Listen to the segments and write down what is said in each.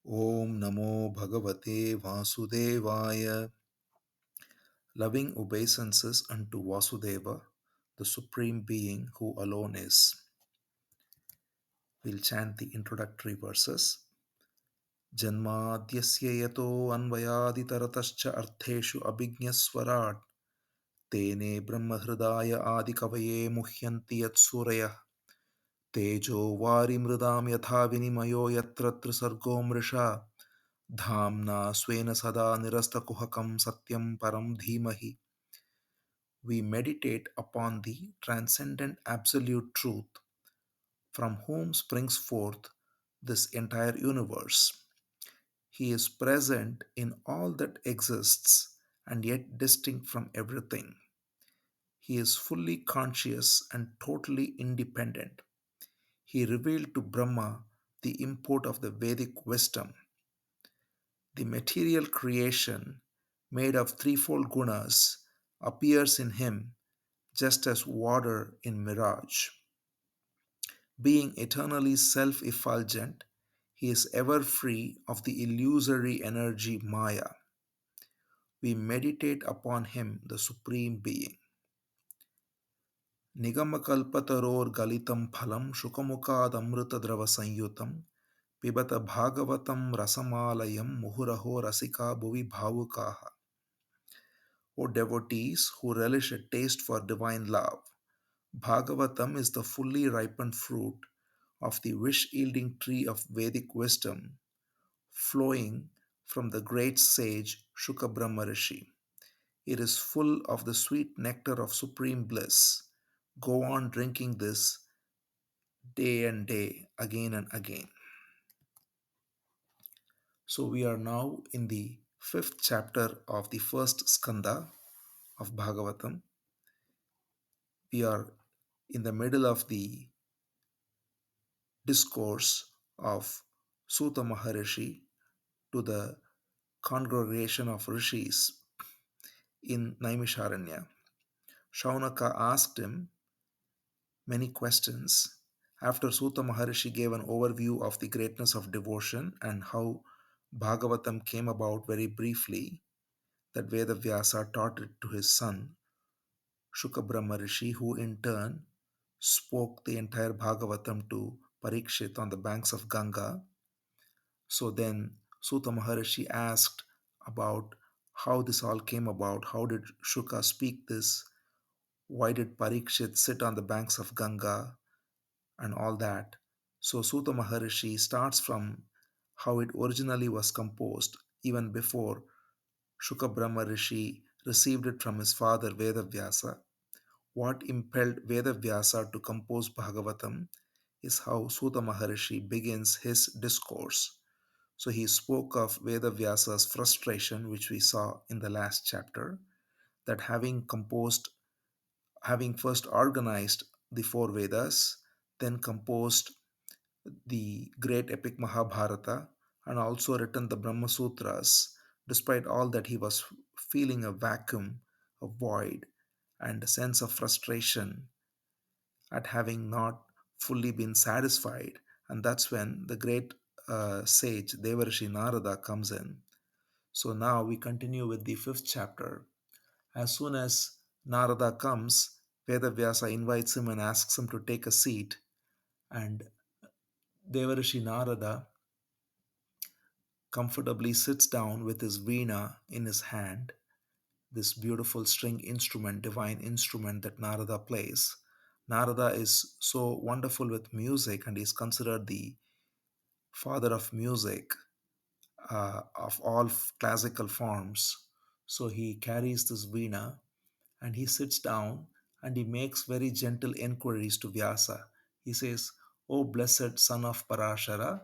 Om Namo Bhagavate Vasudevaya. Loving obeisances unto Vasudeva, the Supreme Being who alone is. We'll chant the introductory verses. Janmadyasya yato anvayaditaratascha artheshu abhignaswarat tene brahmahridaya adikavaye muhyanti yatsurayah tejo vari mridam yatha vinimayo yatra trisargo mrisha dhamna swena sada nirastakuhakam satyam param dhimahi. We meditate upon the transcendent absolute truth from whom springs forth this entire universe. He is present in all that exists and yet distinct from everything. He is fully conscious and totally independent. He revealed to Brahma the import of the Vedic wisdom. The material creation, made of threefold gunas, appears in him just as water in mirage. Being eternally self effulgent, he is ever free of the illusory energy Maya. We meditate upon him, the Supreme Being. Nigamakalpataror galitam phalam shukamukadamritadrava sanyutam pibata bhagavatam rasamalayam muhuraho rasika bhuvi bhavukaha. O devotees who relish a taste for divine love, Bhagavatam is the fully ripened fruit of the wish-yielding tree of Vedic wisdom, flowing from the great sage Shukabrahma Rishi. It is full of the sweet nectar of supreme bliss. Go on drinking this day and day, again and again. So we are now in the fifth chapter of the first Skandha of Bhagavatam. We are in the middle of the discourse of Suta Maharishi to the congregation of rishis in Naimisharanya. Shaunaka asked him many questions. After Suta Maharishi gave an overview of the greatness of devotion and how Bhagavatam came about very briefly, that Veda Vyasa taught it to his son, Shukabrahma Rishi, who in turn spoke the entire Bhagavatam to Parikshit on the banks of Ganga. So then Suta Maharishi asked about how this all came about. How did Shuka speak this? Why did Parikshit sit on the banks of Ganga and all that? So Suta Maharishi starts from how it originally was composed, even before Shuka Brahma Rishi received it from his father Vedavyasa. What impelled Vedavyasa to compose Bhagavatam is how Suta Maharishi begins his discourse. So he spoke of Vedavyasa's frustration, which we saw in the last chapter, that having first organized the four Vedas, then composed the great epic Mahabharata, and also written the Brahma Sutras, despite all that he was feeling a vacuum, a void, and a sense of frustration at having not fully been satisfied. And that's when the great sage Devarishi Narada comes in. So now we continue with the fifth chapter. As soon as Narada comes, Vedavyasa invites him and asks him to take a seat. And Devarishi Narada comfortably sits down with his veena in his hand, this beautiful string instrument, divine instrument that Narada plays. Narada is so wonderful with music and is considered the father of music, of all classical forms. So he carries this veena and he sits down and he makes very gentle inquiries to Vyasa. He says, O blessed son of Parashara,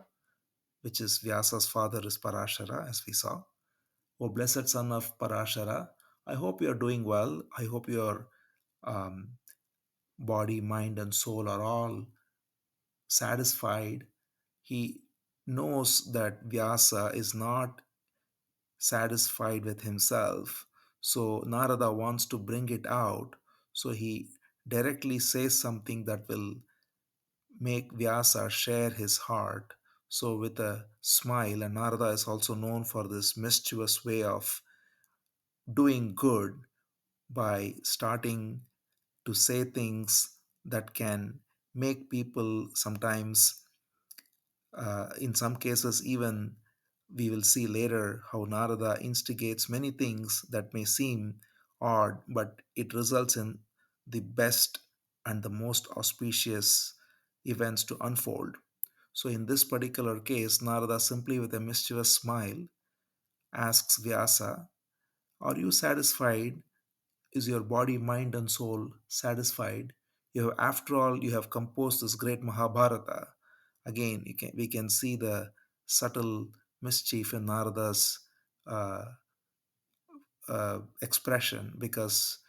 which is Vyasa's father is Parashara, as we saw. O blessed son of Parashara, I hope you are doing well. I hope your um, body, mind, and soul are all satisfied. He knows that Vyasa is not satisfied with himself. So Narada wants to bring it out. So he directly says something that will make Vyasa share his heart. So, with a smile, and Narada is also known for this mischievous way of doing good by starting to say things that can make people sometimes, in some cases, even we will see later how Narada instigates many things that may seem odd, but it results in the best and the most auspicious events to unfold. So, in this particular case, Narada simply with a mischievous smile asks Vyasa, are you satisfied? Is your body, mind, and soul satisfied? After all, you have composed this great Mahabharata. Again, we can see the subtle mischief in Narada's uh, expression, because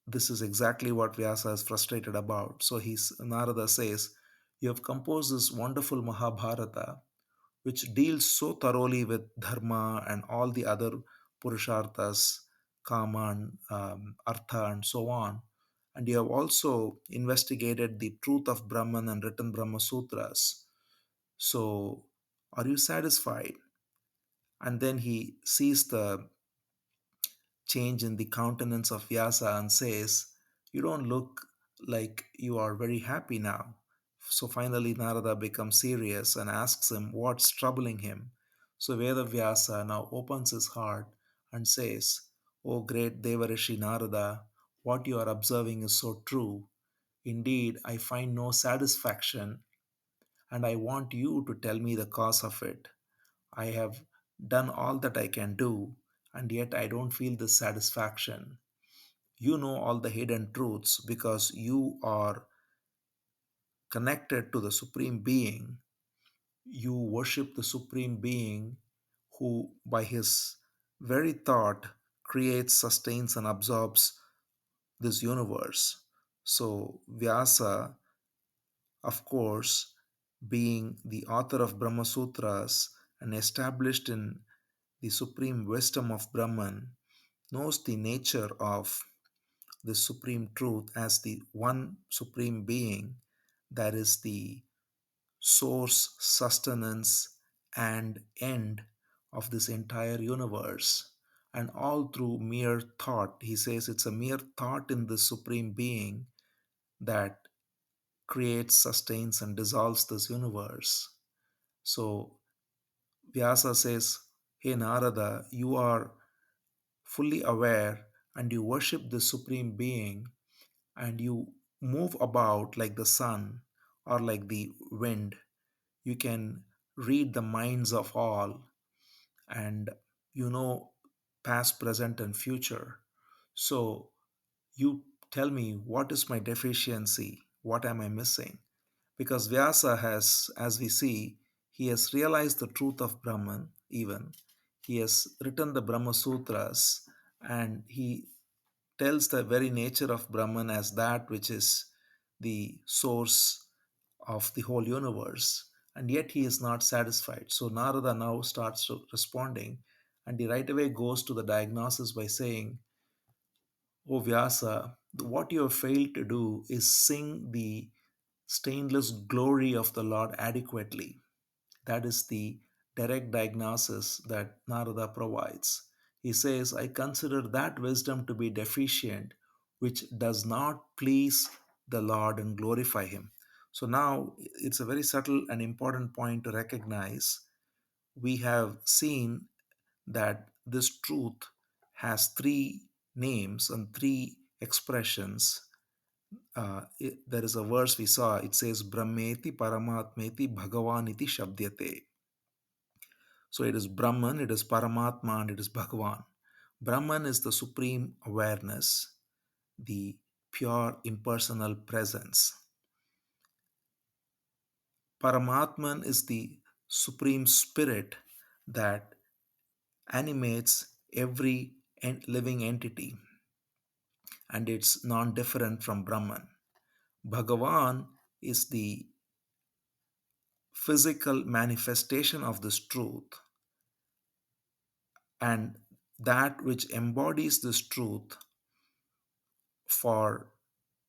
this is exactly what Vyasa is frustrated about. So Narada says, you have composed this wonderful Mahabharata, which deals so thoroughly with dharma and all the other purusharthas, kama, and artha, and so on. And you have also investigated the truth of Brahman and written Brahma Sutras. So, are you satisfied? And then he sees the change in the countenance of Vyasa and says, you don't look like you are very happy now. So finally, Narada becomes serious and asks him what's troubling him. So Vyasa now opens his heart and says, O great Devarishi Narada, what you are observing is so true. Indeed, I find no satisfaction, and I want you to tell me the cause of it. I have done all that I can do, and yet I don't feel this satisfaction. You know all the hidden truths because you are connected to the Supreme Being. You worship the Supreme Being who, by his very thought, creates, sustains, and absorbs this universe. So, Vyasa, of course, being the author of Brahma Sutras and established in the supreme wisdom of Brahman, knows the nature of the supreme truth as the one supreme being that is the source, sustenance, and end of this entire universe. And all through mere thought, he says it's a mere thought in the supreme being that creates, sustains, and dissolves this universe. So Vyasa says, hey Narada, you are fully aware and you worship the supreme being and you move about like the sun or like the wind. You can read the minds of all, and you know past, present, and future. So you tell me, what is my deficiency? What am I missing? Because Vyasa has, as we see, he has realized the truth of Brahman, even. He has written the Brahma Sutras, and he tells the very nature of Brahman as that which is the source of the whole universe. And yet he is not satisfied. So Narada now starts responding, and he right away goes to the diagnosis by saying, O Vyasa, what you have failed to do is sing the stainless glory of the Lord adequately. That is the direct diagnosis that Narada provides. He says, I consider that wisdom to be deficient, which does not please the Lord and glorify Him. So now it's a very subtle and important point to recognize. We have seen that this truth has three names and three expressions. There is a verse we saw, it says, Brahmeti Paramatmeti Bhagavaniti Shabdyate. So it is Brahman, it is Paramatma, and it is Bhagavan. Brahman is the supreme awareness, the pure impersonal presence. Paramatman is the supreme spirit that animates every living entity, and it's non different from Brahman. Bhagavan is the physical manifestation of this truth, and that which embodies this truth for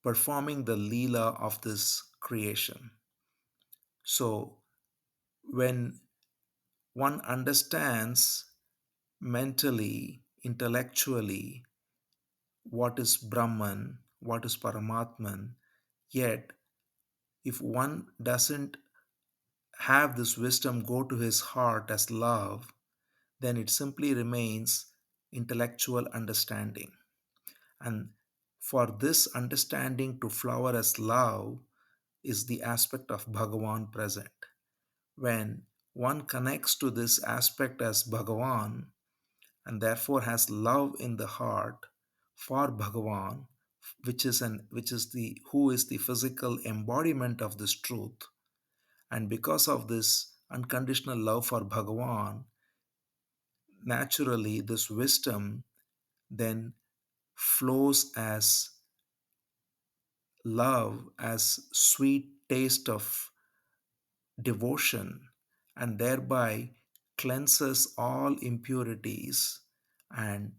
performing the Leela of this creation. So, When one understands mentally, intellectually, what is Brahman, what is Paramatman, yet if one doesn't have this wisdom go to his heart as love, then it simply remains intellectual understanding. And for this understanding to flower as love is the aspect of Bhagavan present. When one connects to this aspect as Bhagavan and therefore has love in the heart for Bhagavan, which is the who is the physical embodiment of this truth, and because of this unconditional love for Bhagavan, naturally this wisdom then flows as love, as sweet taste of devotion, and thereby cleanses all impurities and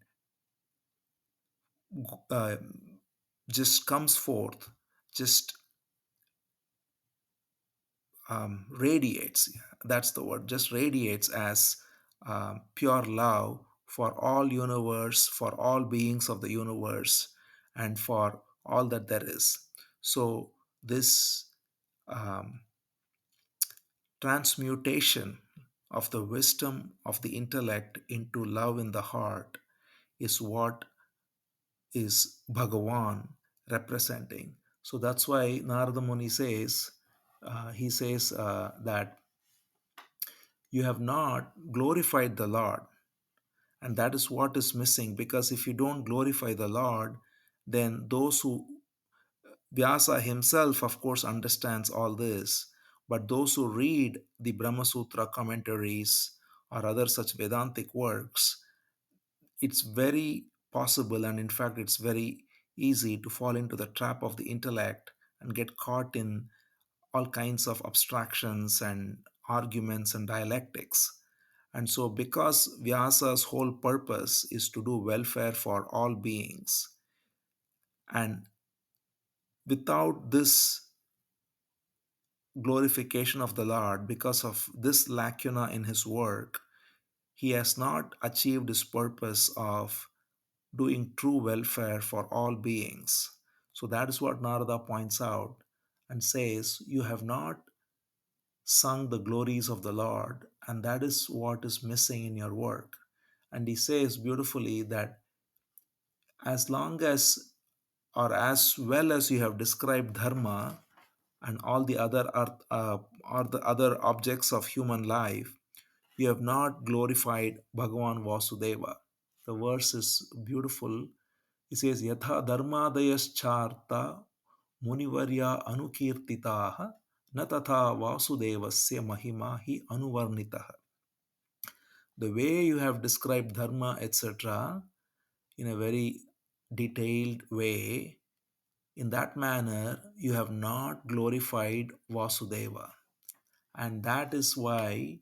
uh, just comes forth, just radiates. That's the word, just radiates as pure love for all universe, for all beings of the universe, and for all that there is. So this um, transmutation of the wisdom of the intellect into love in the heart is what is Bhagavan representing. So that's why Narada Muni says, that you have not glorified the Lord. And that is what is missing, because if you don't glorify the Lord, then those who, Vyasa himself, of course, understands all this, but those who read the Brahma Sutra commentaries or other such Vedantic works, it's very possible, and in fact, it's very easy to fall into the trap of the intellect and get caught in all kinds of abstractions and arguments and dialectics. And so, because Vyasa's whole purpose is to do welfare for all beings, and without this glorification of the Lord, because of this lacuna in his work, he has not achieved his purpose of doing true welfare for all beings. So that is what Narada points out and says, you have not sung the glories of the Lord, and that is what is missing in your work. And he says beautifully that as long as, or as well as you have described dharma and all the other or the other objects of human life, you have not glorified Bhagavan Vasudeva. The verse is beautiful. He says, Yatha dharmadayas munivarya anukirtitaha na tatha vasudevasya mahima hi anuvarnitaha. The way you have described dharma, etc., in a very detailed way, in that manner, you have not glorified Vasudeva. And that is why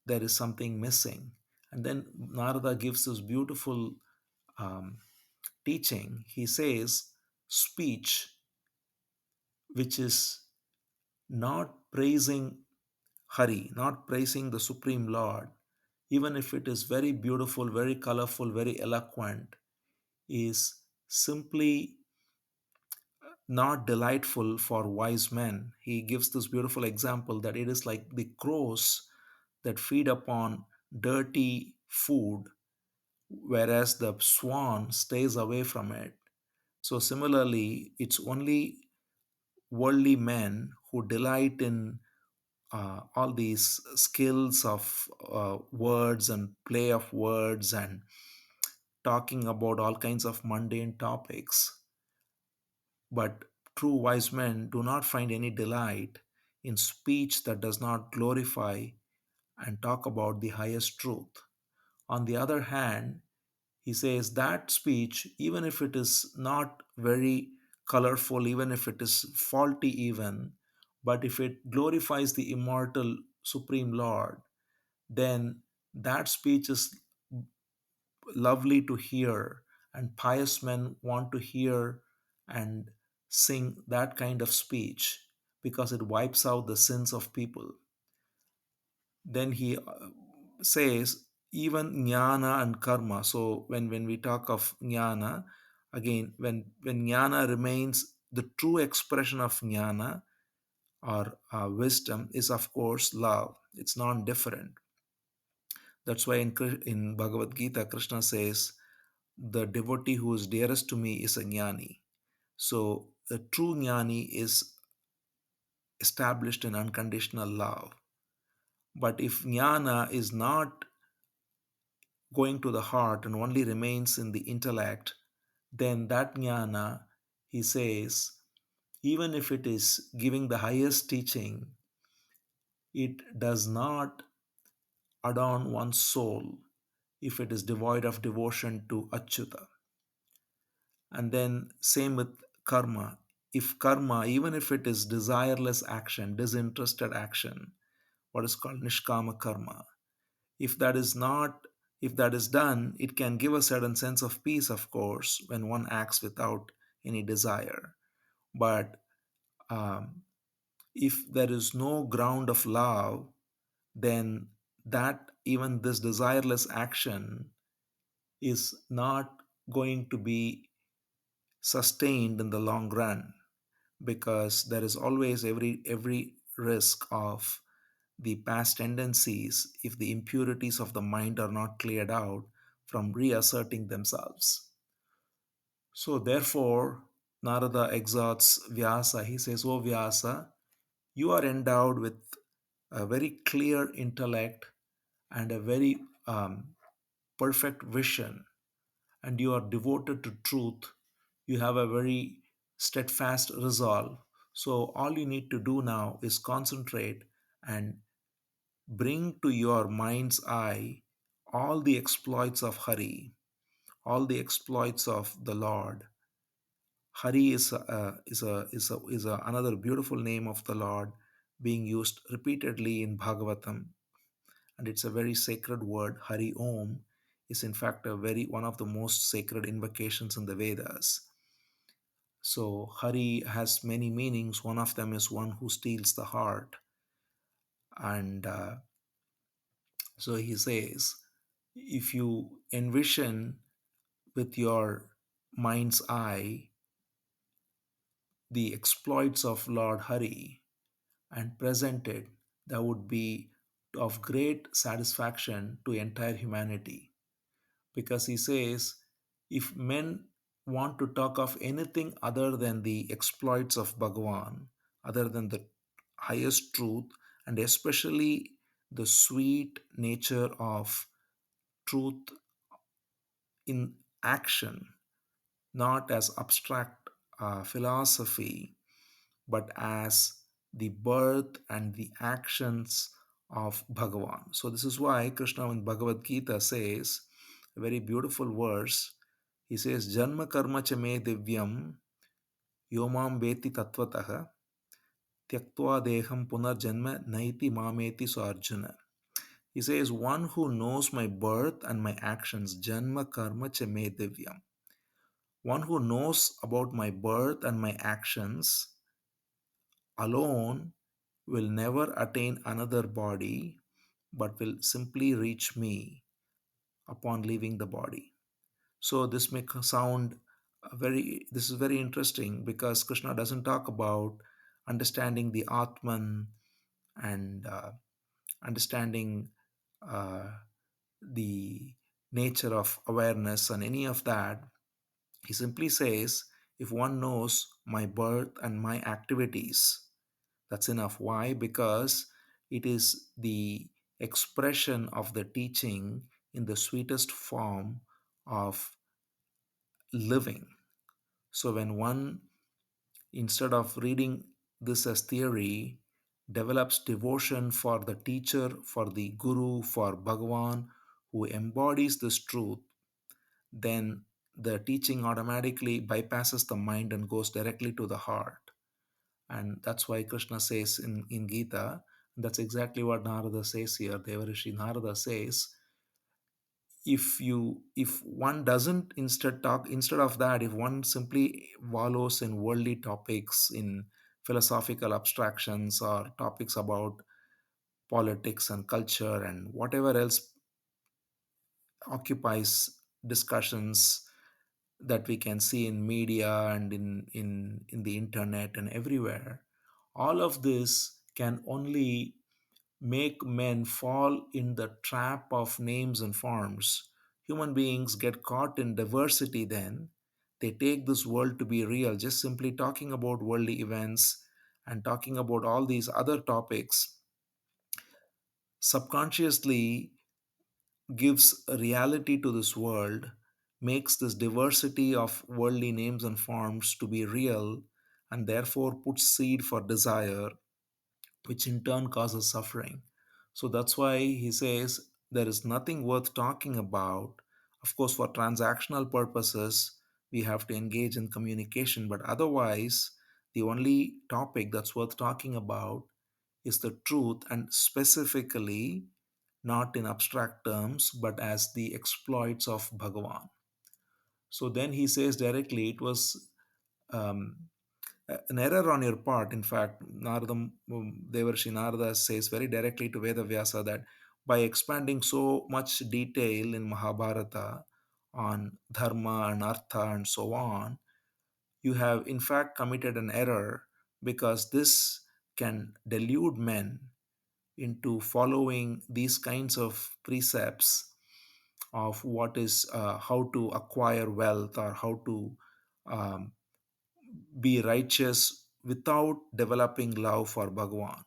there is something missing. And then Narada gives this beautiful um, teaching. He says, speech which is not praising Hari, not praising the Supreme Lord, even if it is very beautiful, very colorful, very eloquent, is simply not delightful for wise men. He gives this beautiful example that it is like the crows that feed upon dirty food, whereas the swan stays away from it. So, similarly, it's only worldly men who delight in all these skills of words and play of words and talking about all kinds of mundane topics. But true wise men do not find any delight in speech that does not glorify and talk about the highest truth. On the other hand, he says that speech, even if it is not very colorful, even if it is faulty, even, but if it glorifies the immortal Supreme Lord, then that speech is lovely to hear, and pious men want to hear and sing that kind of speech because it wipes out the sins of people. Then he says even jnana and karma. So when we talk of jnana, again, when jnana remains, the true expression of jnana or wisdom is of course love. It's non-different. That's why in Bhagavad Gita, Krishna says, the devotee who is dearest to me is a jnani. So the true jnani is established in unconditional love. But if jnana is not going to the heart and only remains in the intellect, then that jnana, he says, even if it is giving the highest teaching, it does not adorn one's soul if it is devoid of devotion to Achyuta. And then, same with karma. If karma, even if it is desireless action, disinterested action, what is called nishkama karma, if that is not, if that is done, it can give a certain sense of peace, of course, when one acts without any desire. But um, if there is no ground of love, then that even this desireless action is not going to be sustained in the long run, because there is always every risk of the past tendencies, if the impurities of the mind are not cleared out, from reasserting themselves. So therefore Narada exhorts Vyasa. He says, "O Vyasa, you are endowed with a very clear intellect and a very perfect vision, and you are devoted to truth. You have a very steadfast resolve. So, all you need to do now is concentrate and bring to your mind's eye all the exploits of Hari, all the exploits of the Lord. Hari is another beautiful name of the Lord being used repeatedly in Bhagavatam, and it's a very sacred word. Hari Om is in fact a very one of the most sacred invocations in the Vedas. So Hari has many meanings. One of them is one who steals the heart, and so he says, if you envision with your mind's eye the exploits of Lord Hari and present it, that would be of great satisfaction to entire humanity. Because he says, if men want to talk of anything other than the exploits of Bhagavan, other than the highest truth, and especially the sweet nature of truth in action, not as abstract philosophy, but as the birth and the actions of Bhagavan. So, this is why Krishna in Bhagavad Gita says a very beautiful verse. He says, Janma karma cha me divyam yomam veti tattvataha tyaktva deham punarjanma naiti mameti so Arjuna. He says, one who knows my birth and my actions, Janma karma cha me divyam. One who knows about my birth and my actions alone will never attain another body, but will simply reach me upon leaving the body. So this may sound this is very interesting, because Krishna doesn't talk about understanding the Atman and understanding uh, the nature of awareness and any of that. He simply says, if one knows my birth and my activities, that's enough. Why? Because it is the expression of the teaching in the sweetest form of living. So when one, instead of reading this as theory, develops devotion for the teacher, for the guru, for Bhagavan, who embodies this truth, then the teaching automatically bypasses the mind and goes directly to the heart. And that's why Krishna says in Gita, that's exactly what Narada says here. Devarishi Narada says, if one doesn't instead of that, if one simply wallows in worldly topics, in philosophical abstractions or topics about politics and culture and whatever else occupies discussions that we can see in media and in the internet and everywhere. All of this can only make men fall in the trap of names and forms. Human beings get caught in diversity then. They take this world to be real, just simply talking about worldly events and talking about all these other topics subconsciously gives a reality to this world, makes this diversity of worldly names and forms to be real, and therefore puts seed for desire, which in turn causes suffering. So that's why he says there is nothing worth talking about. Of course, for transactional purposes, we have to engage in communication, but otherwise, the only topic that's worth talking about is the truth, and specifically not in abstract terms, but as the exploits of Bhagavan. So then he says directly it was um, an error on your part. In fact, Narada, Devarshi Narada says very directly to Veda Vyasa that by expanding so much detail in Mahabharata on dharma and artha and so on, you have in fact committed an error, because this can delude men into following these kinds of precepts of what is how to acquire wealth or how to um, be righteous without developing love for Bhagavan.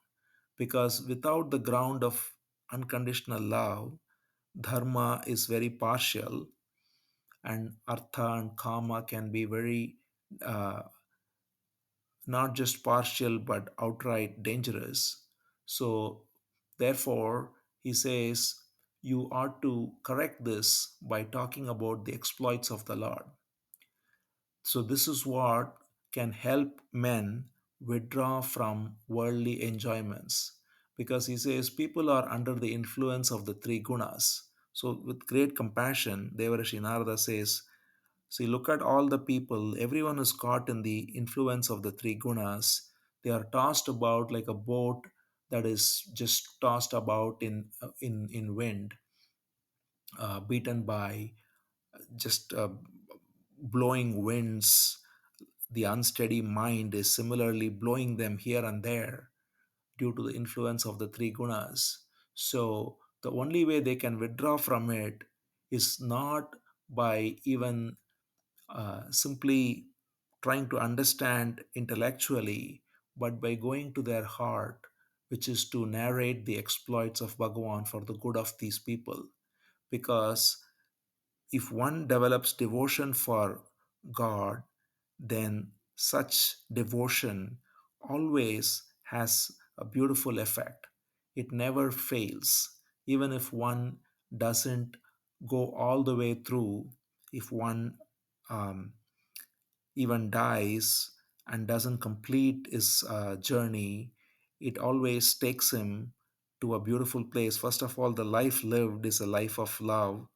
Because without the ground of unconditional love, dharma is very partial, and artha and kama can be very not just partial but outright dangerous. So, therefore, he says you ought to correct this by talking about the exploits of the Lord. So, this is what can help men withdraw from worldly enjoyments, because he says people are under the influence of the three gunas. So, with great compassion, Devarashi Narada says, see, look at all the people, everyone is caught in the influence of the three gunas. They are tossed about like a boat that is just tossed about in wind, beaten by just blowing winds. The unsteady mind is similarly blowing them here and there due to the influence of the three gunas. So, the only way they can withdraw from it is not by even simply trying to understand intellectually, but by going to their heart, which is to narrate the exploits of Bhagavan for the good of these people. Because if one develops devotion for God, then such devotion always has a beautiful effect. It never fails. Even if one doesn't go all the way through, if one um, even dies and doesn't complete his journey, it always takes him to a beautiful place. First of all, the life lived is a life of love,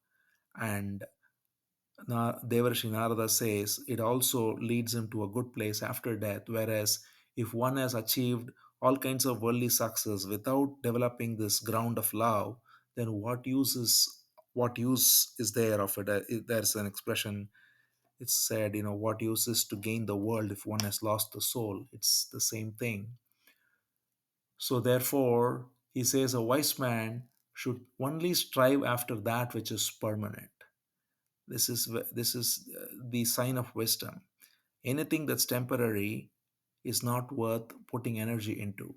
and Devarshi Narada says it also leads him to a good place after death. Whereas if one has achieved all kinds of worldly success without developing this ground of love, then what use is there of it? There's an expression. It's said, what use is to gain the world if one has lost the soul? It's the same thing. So therefore, he says a wise man should only strive after that which is permanent. This is the sign of wisdom. Anything that's temporary is not worth putting energy into.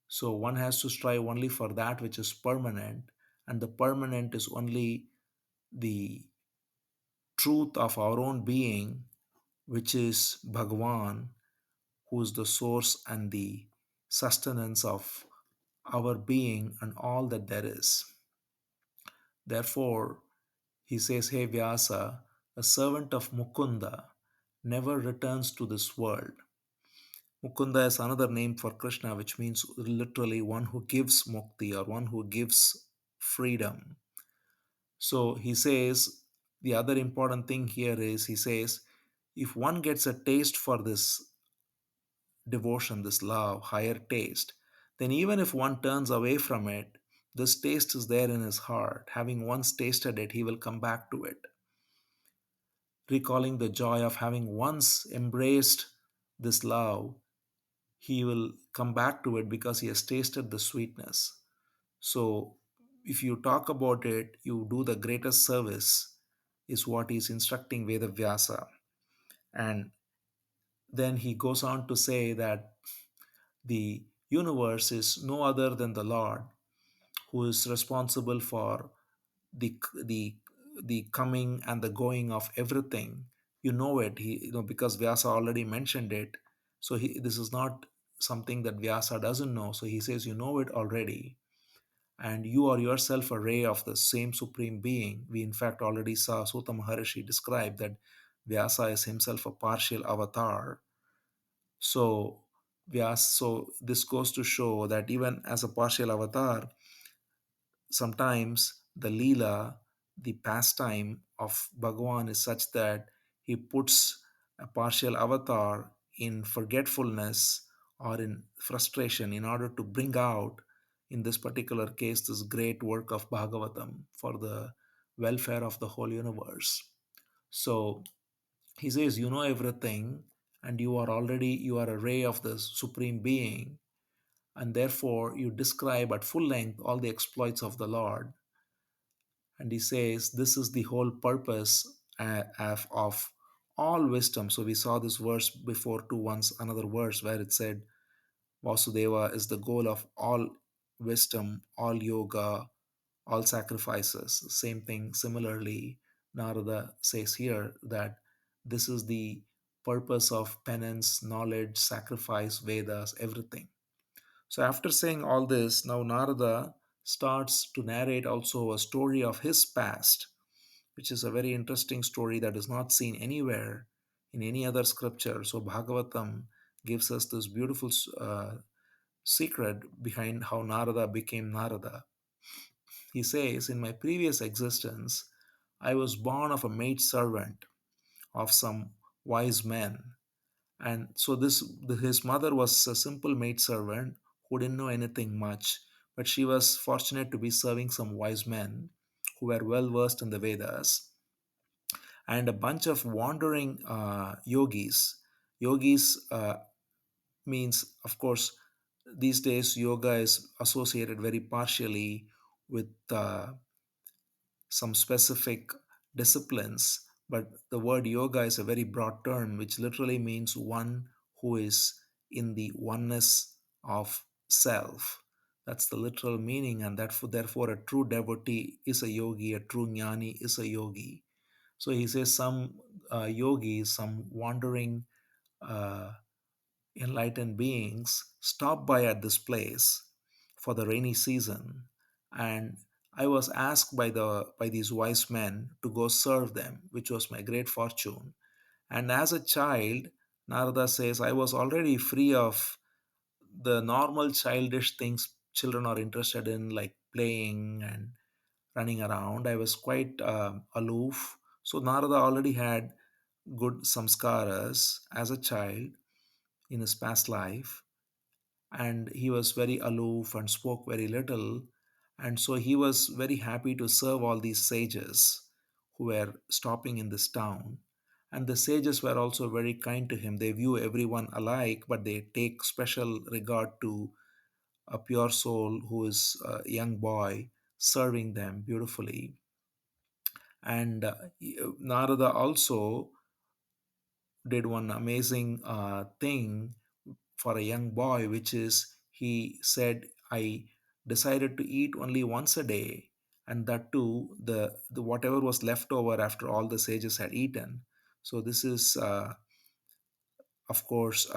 So one has to strive only for that which is permanent, and the permanent is only the truth of our own being, which is Bhagavan, who is the source and the sustenance of our being and all that there is. Therefore, he says, Hey Vyasa, a servant of Mukunda never returns to this world. Mukunda is another name for Krishna, which means literally one who gives mukti or one who gives freedom. So he says, the other important thing here is, he says, if one gets a taste for this devotion, this love, higher taste, then even if one turns away from it, this taste is there in his heart. Having once tasted it, he will come back to it, recalling the joy of having once embraced this love. He will come back to it because he has tasted the sweetness. So, if you talk about it, you do the greatest service, is what he's instructing Vyasa. And then he goes on to say that the universe is no other than the Lord, who is responsible for the the the coming and the going of everything. You know it, because Vyasa already mentioned it. So this is not something that Vyasa doesn't know. So he says, you know it already, and you are yourself a ray of the same supreme being. We in fact already saw Sutta Maharishi describe that Vyasa is himself a partial avatar. So so this goes to show that even as a partial avatar, sometimes the Leela, the pastime of Bhagavan is such that he puts a partial avatar in forgetfulness or in frustration in order to bring out, in this particular case, this great work of Bhagavatam for the welfare of the whole universe. So he says, you know everything, and you are a ray of the Supreme Being, and therefore you describe at full length all the exploits of the Lord. And he says this is the whole purpose of all wisdom. So we saw this verse before to once another verse where it said Vasudeva is the goal of all wisdom, all yoga, all sacrifices. Same thing, similarly, Narada says here that this is the purpose of penance, knowledge, sacrifice, Vedas, everything. So after saying all this, now Narada starts to narrate also a story of his past, which is a very interesting story that is not seen anywhere in any other scripture. So Bhagavatam gives us this beautiful secret behind how Narada became Narada. He says, in my previous existence, I was born of a maid servant of some wise men. And so his mother was a simple maid servant who didn't know anything much, but she was fortunate to be serving some wise men who were well versed in the Vedas, and a bunch of wandering yogis. Yogis means, of course, these days yoga is associated very partially with some specific disciplines, but the word yoga is a very broad term which literally means one who is in the oneness of self. That's the literal meaning, and therefore, a true devotee is a yogi, a true jnani is a yogi. So he says some yogis, some wandering uh, enlightened beings stop by at this place for the rainy season, and I was asked by these wise men to go serve them, which was my great fortune. And as a child, Narada says, I was already free of the normal childish things children are interested in, like playing and running around. I was quite aloof. So Narada already had good samskaras as a child in his past life, and he was very aloof and spoke very little. And so he was very happy to serve all these sages who were stopping in this town. And the sages were also very kind to him. They view everyone alike, but they take special regard to a pure soul who is a young boy, serving them beautifully. And Narada also did one amazing thing for a young boy, which is he said, I decided to eat only once a day, and that too, the whatever was left over after all the sages had eaten. So this is, of course,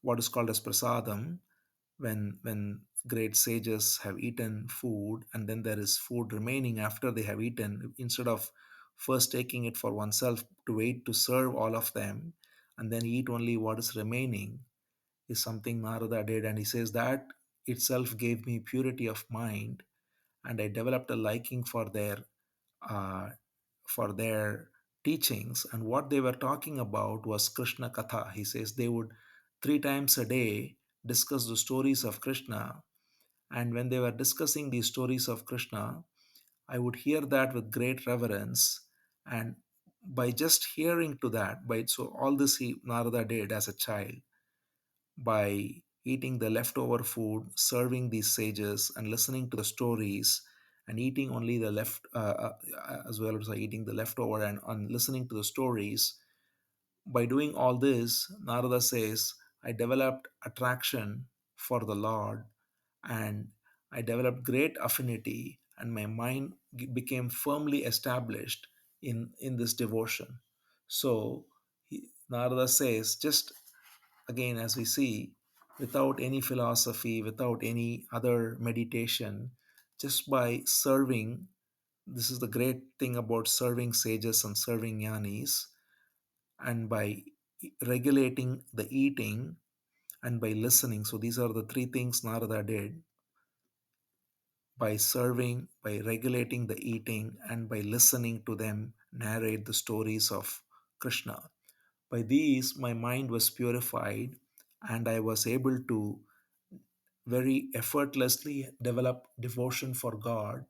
what is called as prasadam, when great sages have eaten food and then there is food remaining after they have eaten, instead of first taking it for oneself, to wait to serve all of them and then eat only what is remaining, is something Narada did. And he says that itself gave me purity of mind, and I developed a liking uh, for their teachings. And what they were talking about was Krishna Katha. He says they would 3 times a day discuss the stories of Krishna. And when they were discussing the stories of Krishna, I would hear that with great reverence. And by just hearing to that, by so all this Narada did as a child, by eating the leftover food, serving these sages, and listening to the stories, and eating only the as well as eating the leftover and listening to the stories. By doing all this, Narada says, I developed attraction for the Lord, and I developed great affinity, and my mind became firmly established in this devotion. So Narada says, just again, as we see, without any philosophy, without any other meditation, just by serving, this is the great thing about serving sages and serving jnanis, and by regulating the eating and by listening. So these are the three things Narada did: by serving, by regulating the eating, and by listening to them narrate the stories of Krishna. By these, my mind was purified, and I was able to very effortlessly develop devotion for God,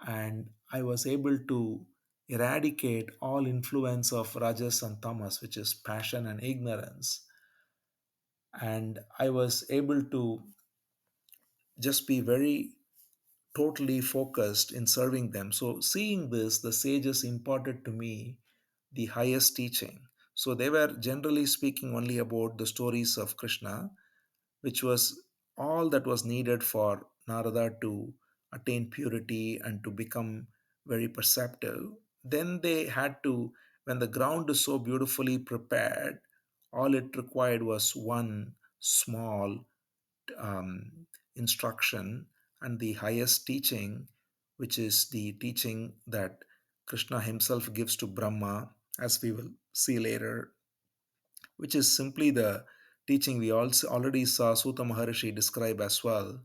and I was able to eradicate all influence of rajas and tamas, which is passion and ignorance, and I was able to just be very totally focused in serving them. So, seeing this, the sages imparted to me the highest teaching. So, they were generally speaking only about the stories of Krishna, which was all that was needed for Narada to attain purity and to become very perceptive. Then they had to, when the ground is so beautifully prepared, all it required was one small instruction and the highest teaching, which is the teaching that Krishna himself gives to Brahma, as we will see later, which is simply the teaching we also already saw Sutta Maharishi describe as well,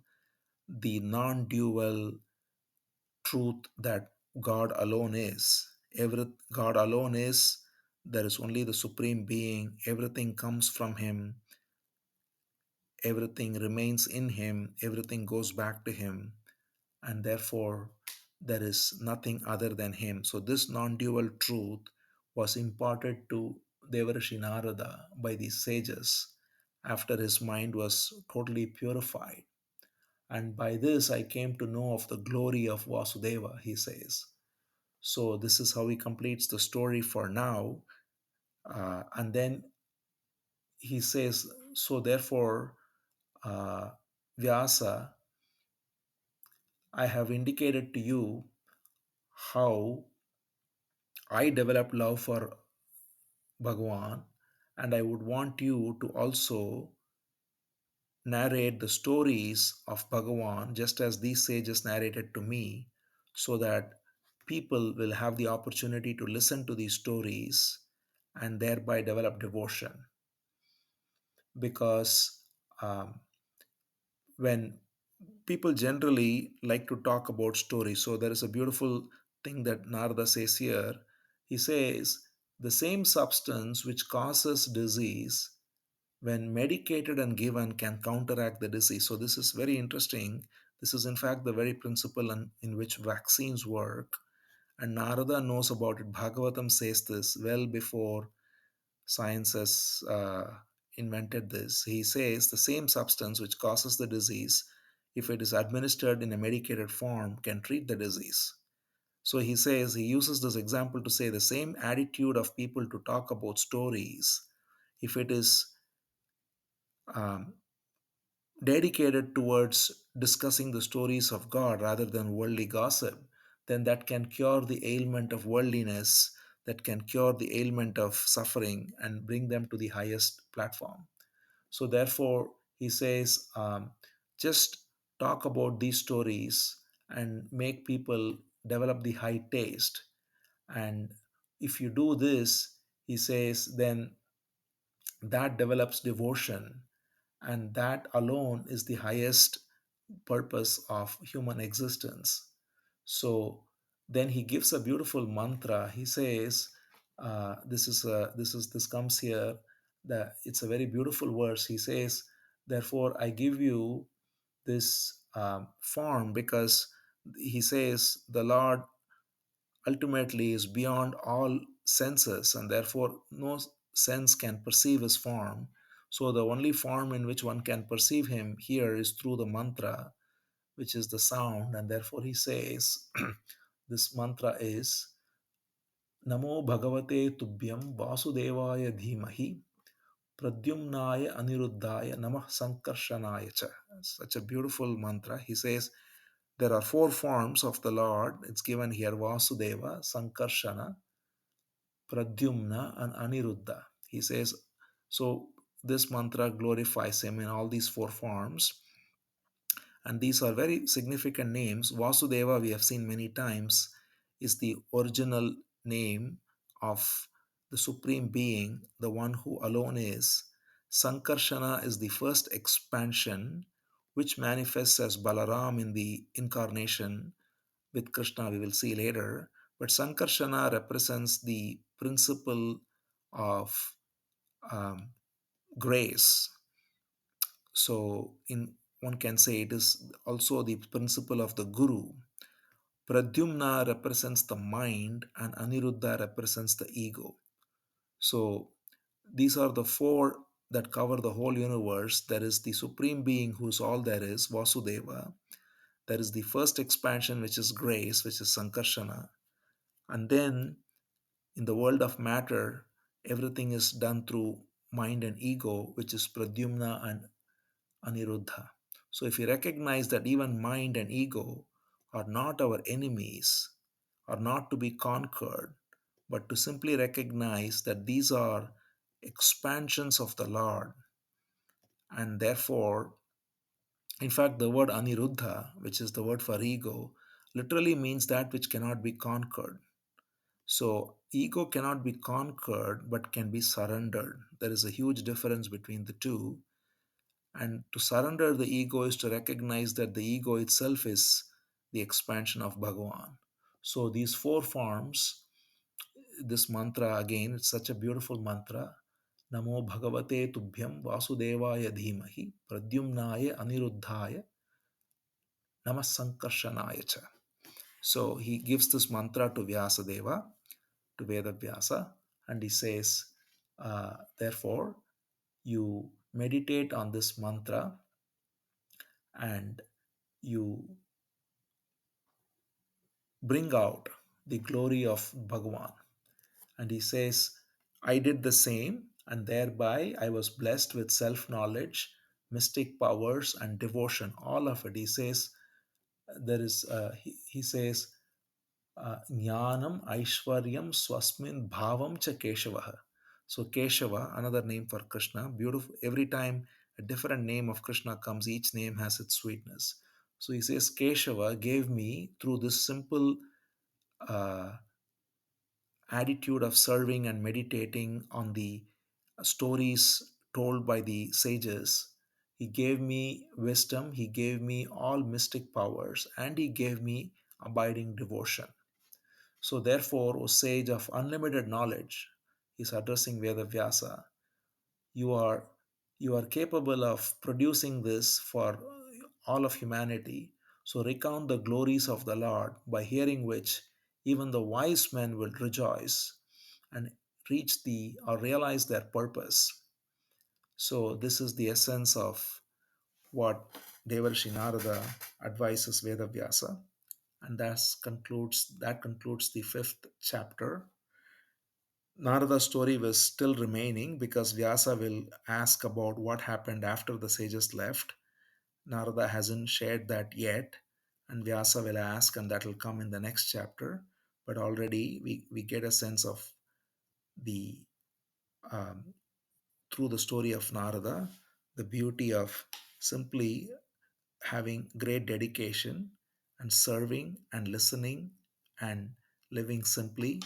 the non dual truth that God alone is. God alone is, there is only the Supreme Being, everything comes from Him, everything remains in Him, everything goes back to Him, and therefore there is nothing other than Him. So, this non dual truth was imparted to Devarishi Narada by these sages after his mind was totally purified. And by this I came to know of the glory of Vasudeva, he says. So, this is how he completes the story for now. And then he says, so therefore, uh, Vyasa, I have indicated to you how I developed love for Bhagavan, and I would want you to also narrate the stories of Bhagavan just as these sages narrated to me, so that people will have the opportunity to listen to these stories and thereby develop devotion. Because um, when people generally like to talk about stories, so there is a beautiful thing that Narada says here. He says, the same substance which causes disease, when medicated and given, can counteract the disease. So, this is very interesting. This is, in fact, the very principle in which vaccines work. And Narada knows about it. Bhagavatam says this well before science has invented this. He says the same substance which causes the disease, if it is administered in a medicated form, can treat the disease. So he says, he uses this example to say the same attitude of people to talk about stories, if it is um, dedicated towards discussing the stories of God rather than worldly gossip, then that can cure the ailment of worldliness, that can cure the ailment of suffering and bring them to the highest platform. So, therefore, he says, just talk about these stories and make people develop the high taste. And if you do this, he says, then that develops devotion, and that alone is the highest purpose of human existence. So then he gives a beautiful mantra. He says, this comes here. It's a very beautiful verse. He says, Therefore, I give you this form, because he says the Lord ultimately is beyond all senses, and therefore no sense can perceive his form. So the only form in which one can perceive him here is through the mantra, which is the sound. And therefore he says, this mantra is Namo Bhagavate Tubhyam Vasudevaya Dhimahi Pradyumnaya Aniruddhaya Namah Sankarshanaya Cha. Such a beautiful mantra. He says there are four forms of the Lord. It's given here: Vasudeva, Sankarshana, Pradyumna, and Aniruddha. He says, so this mantra glorifies him in all these four forms. And these are very significant names. Vasudeva, we have seen many times, is the original name of the Supreme Being, the one who alone is. Sankarshana is the first expansion, which manifests as Balaram in the incarnation with Krishna, we will see later. But Sankarshana represents the principle of um, grace. So, in one can say it is also the principle of the Guru. Pradyumna represents the mind, and Aniruddha represents the ego. So, these are the four that cover the whole universe. There is the Supreme Being who is all there is, Vasudeva. There is the first expansion, which is grace, which is Sankarshana. And then in the world of matter, everything is done through mind and ego, which is Pradyumna and Aniruddha. So if we recognize that even mind and ego are not our enemies, are not to be conquered, but to simply recognize that these are expansions of the Lord, and therefore, in fact, the word Aniruddha, which is the word for ego, literally means that which cannot be conquered. So, ego cannot be conquered but can be surrendered. There is a huge difference between the two. And to surrender the ego is to recognize that the ego itself is the expansion of Bhagavan. So, these four forms, this mantra again, it's such a beautiful mantra. Namo Bhagavate Tubhyam Vasudevaya Dhimahi Pradyumnaya Aniruddhaya Namah Sankarshanaya Cha. So, he gives this mantra to Vyasadeva, to Veda Vyasa, and he says, therefore, you meditate on this mantra and you bring out the glory of Bhagavan. And he says, I did the same, and thereby I was blessed with self knowledge, mystic powers, and devotion. All of it. He says, he says, Jnanam Aishwaryam Swasmin Bhavam Cha Keshavaha. So Keshava, another name for Krishna, beautiful. Every time a different name of Krishna comes, each name has its sweetness. So he says, Keshava gave me through this simple uh, attitude of serving and meditating on the stories told by the sages. He gave me wisdom, he gave me all mystic powers, and he gave me abiding devotion. So, therefore, O sage of unlimited knowledge, he's addressing Vyasa, you are you are capable of producing this for all of humanity. So recount the glories of the Lord, by hearing which even the wise men will rejoice and reach the or realize their purpose. So this is the essence of what Devarshi Narada advises Vedavyasa, and that concludes the fifth chapter. Narada's story was still remaining because Vyasa will ask about what happened after the sages left. Narada hasn't shared that yet, and Vyasa will ask, and that will come in the next chapter. But already we get a sense of the um, through the story of Narada, the beauty of simply having great dedication and serving and listening and living simply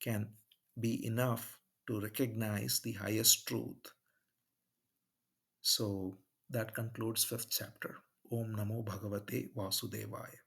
can be enough to recognize the highest truth. So that concludes fifth chapter. Om Namo Bhagavate Vasudevaya.